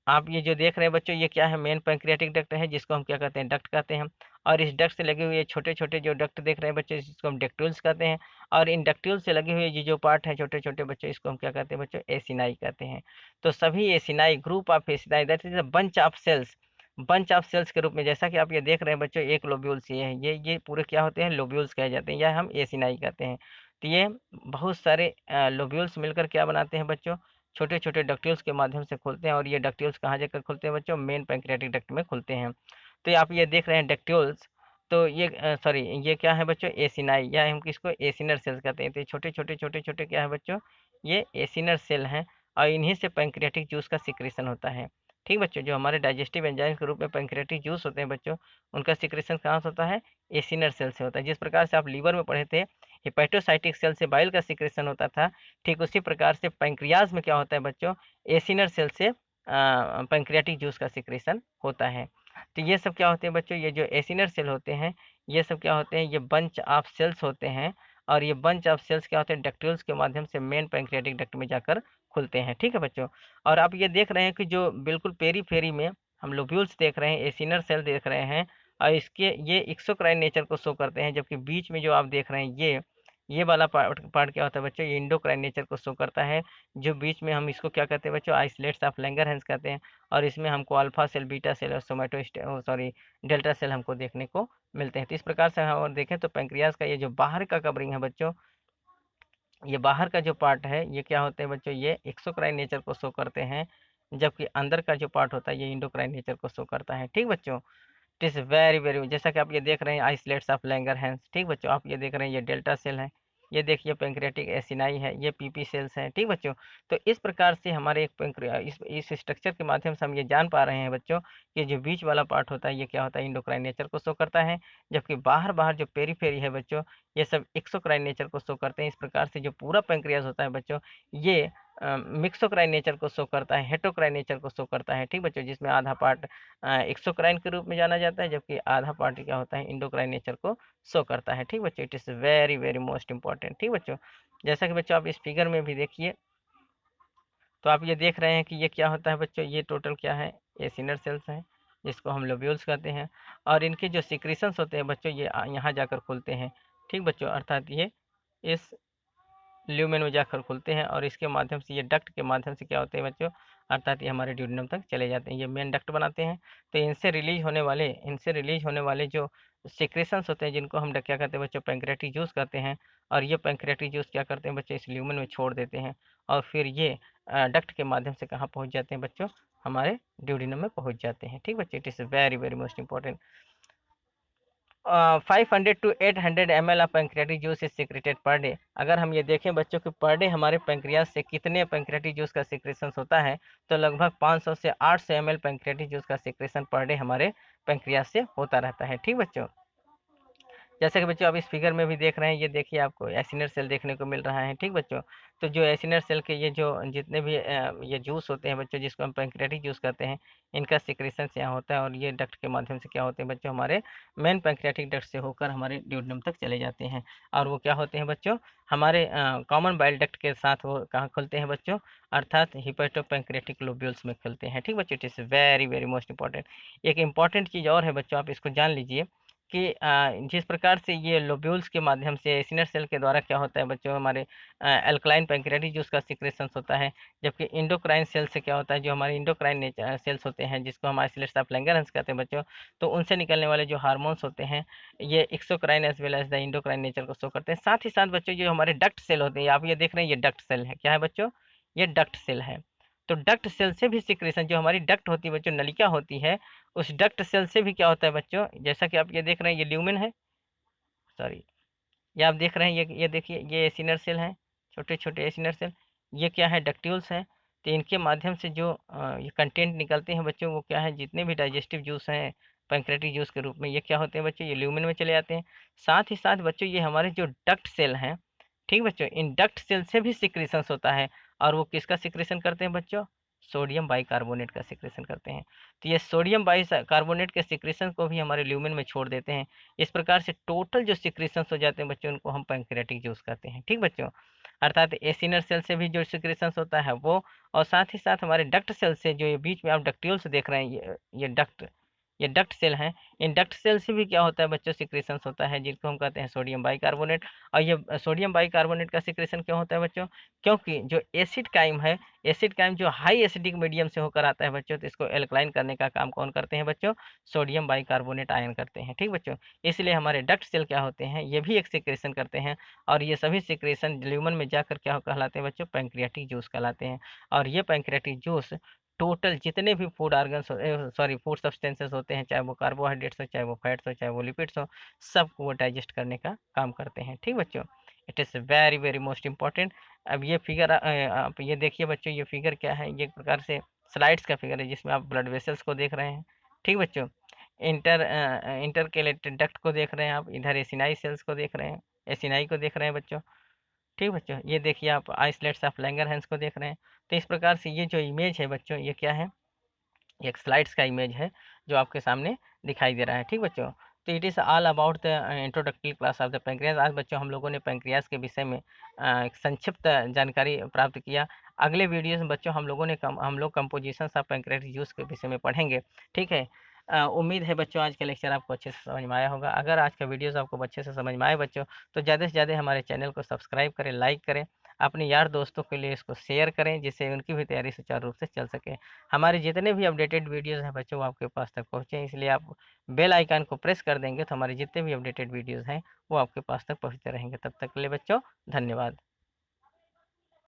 आप ये जो देख रहे हैं बच्चों, ये क्या है, मेन पैंक्रियाटिक डक्ट है, जिसको हम क्या कहते हैं, डक्ट कहते हैं। और इस डक्ट से लगे हुए छोटे छोटे जो डक्ट देख रहे हैं बच्चों, जिसको हम डक्ट्यूल्स कहते हैं। और इन डक्ट्यूल्स से लगे हुए ये जो पार्ट है छोटे छोटे बच्चों, इसको हम क्या कहते हैं बच्चों, एसिनाई कहते हैं। तो सभी acini, group of acini, that is a bunch of cells, bunch of cells के रूप में, जैसा कि आप ये देख रहे हैं बच्चों, एक लोब्यूल्स ये है, ये पूरे क्या होते हैं, लोब्यूल्स कहे जाते हैं, या हम एसिनाई कहते हैं। तो ये बहुत सारे लोब्यूल्स मिलकर क्या बनाते हैं बच्चों, छोटे छोटे डक्ट्यूल्स के माध्यम से खुलते हैं। और ये डक्ट्यूल्स कहाँ जाकर खुलते हैं बच्चों, मेन पैंक्रियाटिक डक्ट में खुलते हैं। तो आप ये देख रहे हैं डक्ट्यूल्स, तो ये सॉरी, ये क्या है बच्चों, एसिनाई, या हम किसको एसिनर सेल्स कहते हैं। तो ये छोटे छोटे छोटे छोटे क्या है बच्चों, ये एसिनर सेल हैं, और इन्हीं से पैंक्रियाटिक जूस का सिक्रेशन होता है। ठीक बच्चों, जो हमारे डाइजेस्टिव एंजाइम के रूप में पैंक्रियाटिक जूस होते हैं बच्चों, उनका सिक्रेशन कहाँ से होता है, एसिनर सेल से होता है। जिस प्रकार से आप लीवर में पढ़े थे हेपेटोसाइटिक सेल से बाइल का सिक्रेशन होता था, ठीक उसी प्रकार से पैंक्रियाज में क्या होता है बच्चों, एसिनर सेल से पैंक्रियाटिक जूस का सिक्रेशन होता है। तो ये सब क्या होते हैं बच्चों, ये जो एसिनर सेल होते हैं, ये सब क्या होते हैं, ये बंच ऑफ सेल्स होते हैं। और ये बंच ऑफ सेल्स क्या होते हैं, डक्ट्यूल्स के माध्यम से मेन पैंक्रियाटिक डक्ट में जाकर खुलते हैं। ठीक है बच्चों, और आप ये देख रहे हैं कि जो बिल्कुल पेरी फेरी में हम लोब्यूल्स देख रहे हैं, एसिनर सेल देख रहे हैं, और इसके ये एक्सोक्राइन नेचर को शो करते हैं। जबकि बीच में जो आप देख रहे हैं, ये वाला पार्ट पार्ट क्या होता है बच्चों, ये इंडोक्राइन नेचर को शो करता है। जो बीच में हम इसको क्या कहते हैं बच्चों, आइसोलेट्स ऑफ लैंगरहैंस कहते हैं। और इसमें हमको अल्फा सेल, बीटा सेल और सोमेटो सॉरी डेल्टा सेल हमको देखने को मिलते हैं। तो इस प्रकार से हम और देखें तो पैंक्रियाज का ये जो बाहर का कवरिंग है बच्चों, ये बाहर का जो पार्ट है, ये क्या होते हैं बच्चों, ये एक्सोक्राइन नेचर को शो करते हैं। जबकि अंदर का जो पार्ट होता है, ये इंडोक्राइन नेचर को शो करता है। ठीक बच्चों, इट इज़ वेरी वेरी, जैसा कि आप ये देख रहे हैं आइसलेट्स ऑफ लैंगरहैंस। ठीक बच्चों, आप ये देख रहे हैं, ये डेल्टा सेल है, ये देखिए पैंक्रियाटिक एसिनाई है, ये पीपी सेल्स हैं। ठीक बच्चों, तो इस प्रकार से हमारे एक पैंक्रिया इस स्ट्रक्चर के माध्यम से हम ये जान पा रहे हैं बच्चों कि जो बीच वाला पार्ट होता है, ये क्या होता है, इंडोक्राइन नेचर को शो करता है। जबकि बाहर बाहर जो पेरीफेरी है बच्चों, ये सब एक्सोक्राइन नेचर को शो करते हैं। इस प्रकार से जो पूरा पैंक्रियाज होता है बच्चों, ये मिक्सोक्राइन नेचर को शो करता है, हेटोक्राइन नेचर को शो करता है। ठीक बच्चों, जिसमें आधा पार्ट एक्सोक्राइन के रूप में जाना जाता है, जबकि आधा पार्ट क्या होता है, इंडोक्राइन नेचर को शो करता है। ठीक बच्चों, it is very very most important. ठीक बच्चों, जैसा कि बच्चों आप इस फिगर में भी देखिए, तो आप ये देख रहे हैं कि ये क्या होता है बच्चों, ये टोटल क्या है, एसिनर सेल्स हैं, जिसको हम लोब्यूल्स कहते हैं। और इनके जो सिक्रीशंस होते हैं बच्चों, ये यहाँ जाकर खुलते हैं। ठीक बच्चों, अर्थात ये इस ल्यूमेन में जाकर खुलते हैं, और इसके माध्यम से, ये डक्ट के माध्यम से क्या होते हैं बच्चों, अर्थात ये हमारे ड्यूडिनम तक चले जाते हैं, ये मेन डक्ट बनाते हैं। तो इनसे रिलीज होने वाले जो सिक्रेशंस होते हैं, जिनको हम क्या कहते हैं बच्चों, पैंक्रियाटिक जूस कहते हैं। और ये पैंक्रियाटिक जूस क्या करते हैं बच्चों, इस ल्यूमेन में छोड़ देते हैं, और फिर ये डक्ट के माध्यम से कहाँ पहुँच जाते हैं बच्चों, हमारे ड्यूडिनम में पहुँच जाते हैं। ठीक बच्चे, it is very very most important. 500 to 800 ml of pancreatic juice is secreted per day. अगर हम ये देखें बच्चों कि पर डे हमारे पैंक्रियाज से कितने पैंक्रियाटिक जूस का सिक्रेशन होता है, तो लगभग 500 से 800 ml पैंक्रियाटिक जूस का सिक्रेशन पर डे हमारे पैंक्रियाज से होता रहता है। ठीक बच्चों, जैसे कि बच्चों आप इस फिगर में भी देख रहे हैं, ये देखिए आपको एसिनर सेल देखने को मिल रहा है। ठीक बच्चों, तो जो एसिनर सेल के ये जो जितने भी ये जूस होते हैं बच्चों, जिसको हम पैंक्रियाटिक जूस कहते हैं, इनका सिक्रेशन यहाँ होता है और ये डक्ट के माध्यम से क्या होते हैं बच्चों, हमारे मेन पैंक्रियाटिक डक्ट से होकर हमारे ड्यूडेनम तक चले जाते हैं। और वो क्या होते हैं बच्चों, हमारे कॉमन बाइल डक्ट के साथ वो कहाँ खुलते हैं बच्चों, अर्थात हिपेटो पैंक्रियाटिक लोब्यूल्स में खुलते हैं। ठीक बच्चों, it is very very most important. एक इंपॉर्टेंट चीज़ और है बच्चों, आप इसको जान लीजिए कि जिस प्रकार से ये लोब्यूल्स के माध्यम से एसिनर सेल के द्वारा क्या होता है बच्चों, हमारे एल्कलाइन पैंक्रियाटिक जूस का सिक्रेशन होता है, जबकि इंडोक्राइन सेल से क्या होता है, जो हमारे इंडोक्राइन सेल्स होते हैं, जिसको हम आइसोलेट्स ऑफ लैंगरहंस कहते हैं बच्चों, तो उनसे निकलने वाले जो हार्मोन्स होते हैं, ये exocrine as well as the endocrine nature को शो करते हैं। साथ ही साथ बच्चों जो हमारे डक्ट सेल होते हैं, आप ये देख रहे हैं, ये डक्ट सेल है, क्या है बच्चों, ये डक्ट सेल है। तो डक्ट सेल से भी सिक्रेशन, जो हमारी डक्ट होती है बच्चों, नलिका होती है, उस डक्ट सेल से भी क्या होता है बच्चों, जैसा कि आप ये देख रहे हैं, ये ल्यूमेन है, सॉरी, ये आप देख रहे हैं, ये देखिए, ये एसिनर सेल है, छोटे छोटे एसिनर सेल, ये क्या है, डक्ट्यूल्स हैं। तो इनके माध्यम से जो ये कंटेंट निकलते हैं बच्चों, वो क्या है, जितने भी डाइजेस्टिव जूस हैं पैंक्रेटिक जूस के रूप में, ये क्या होते हैं बच्चों, ये ल्यूमेन में चले जाते हैं। साथ ही साथ बच्चों ये हमारे जो डक्ट सेल हैं, ठीक बच्चों, इन डक्ट सेल से भी सिक्रेशन होता है। और वो किसका सिक्रेशन करते हैं बच्चों, सोडियम बाइकार्बोनेट का सिक्रेशन करते हैं। तो ये सोडियम बाइकार्बोनेट के सिक्रेशन को भी हमारे ल्यूमेन में छोड़ देते हैं। इस प्रकार से टोटल जो सिक्रेशंस हो जाते हैं बच्चों, उनको हम पैंक्रियाटिक जूस कहते हैं। ठीक बच्चों, अर्थात एसिनर सेल से भी जो सिक्रेशंस होता है वो, और साथ ही साथ हमारे डक्ट सेल से, जो ये बीच में आप डक्ट्यूल्स देख रहे हैं, ये डक्ट सेल हैं, इन डक्ट सेल से भी क्या होता है बच्चों, सिक्रेशंस होता है, जिनको हम कहते हैं सोडियम बाइकार्बोनेट। और ये सोडियम बाइकार्बोनेट का सिक्रेशन क्यों होता है बच्चों, क्योंकि जो एसिड काइम है, एसिड काइम जो हाई एसिडिक मीडियम से होकर आता है बच्चों, तो इसको एल्कलाइन करने का काम कौन करते हैं बच्चों, सोडियम बाइकार्बोनेट आयन करते हैं। ठीक बच्चों, इसलिए हमारे डक्ट सेल क्या होते हैं, ये भी एक सिक्रेशन करते हैं, और ये सभी सिक्रेशन ल्यूमन में जाकर क्या कहलाते हैं बच्चों, पैंक्रियाटिक जूस कहलाते हैं। और ये पैंक्रियाटिक जूस टोटल जितने भी food organs, sorry food substances होते हैं, चाहे वो कार्बोहाइड्रेट्स हो, चाहे वो फैट्स हो, चाहे वो लिपिड्स हो, सबको वो डाइजेस्ट करने का काम करते हैं। ठीक बच्चों, it is very very most important. अब ये फिगर आप ये देखिए बच्चों, ये फिगर क्या है, ये एक प्रकार से स्लाइड्स का फिगर है, जिसमें आप ब्लड वेसल्स को देख रहे हैं। ठीक बच्चों, इंटरकेलेटेड डक्ट को देख रहे हैं आप, इधर एसिनाई सेल्स को देख रहे हैं, एसिनाई को देख रहे हैं बच्चों। ठीक बच्चों, ये देखिए आप आइसलेट्स ऑफ लैंगरहैंस को देख रहे हैं। तो इस प्रकार से ये जो इमेज है बच्चों, ये क्या है, ये एक स्लाइड्स का इमेज है जो आपके सामने दिखाई दे रहा है। ठीक बच्चों, तो it is all about the introductory class of the pancreas. आज बच्चों हम लोगों ने पैंक्रियाज के विषय में एक संक्षिप्त जानकारी प्राप्त किया। अगले वीडियोस में बच्चों हम लोग कंपोजिशंस ऑफ पैंक्रियाटिक जूस के विषय में पढ़ेंगे। ठीक है, उम्मीद है बच्चों आज का लेक्चर आपको अच्छे से समझ में आया होगा। अगर आज का वीडियोस आपको अच्छे से समझ में आए बच्चों, तो ज़्यादा से ज़्यादा हमारे चैनल को सब्सक्राइब करें, लाइक करें, अपने यार दोस्तों के लिए इसको शेयर करें, जिससे उनकी भी तैयारी सुचारू रूप से चल सके। हमारे जितने भी अपडेटेड वीडियोस हैं बच्चों, वो आपके पास तक पहुँचे, इसलिए आप बेल आइकन को प्रेस कर देंगे तो हमारे जितने भी अपडेटेड वीडियोस हैं वो आपके पास तक पहुँचते रहेंगे। तब तक के लिए बच्चों, धन्यवाद।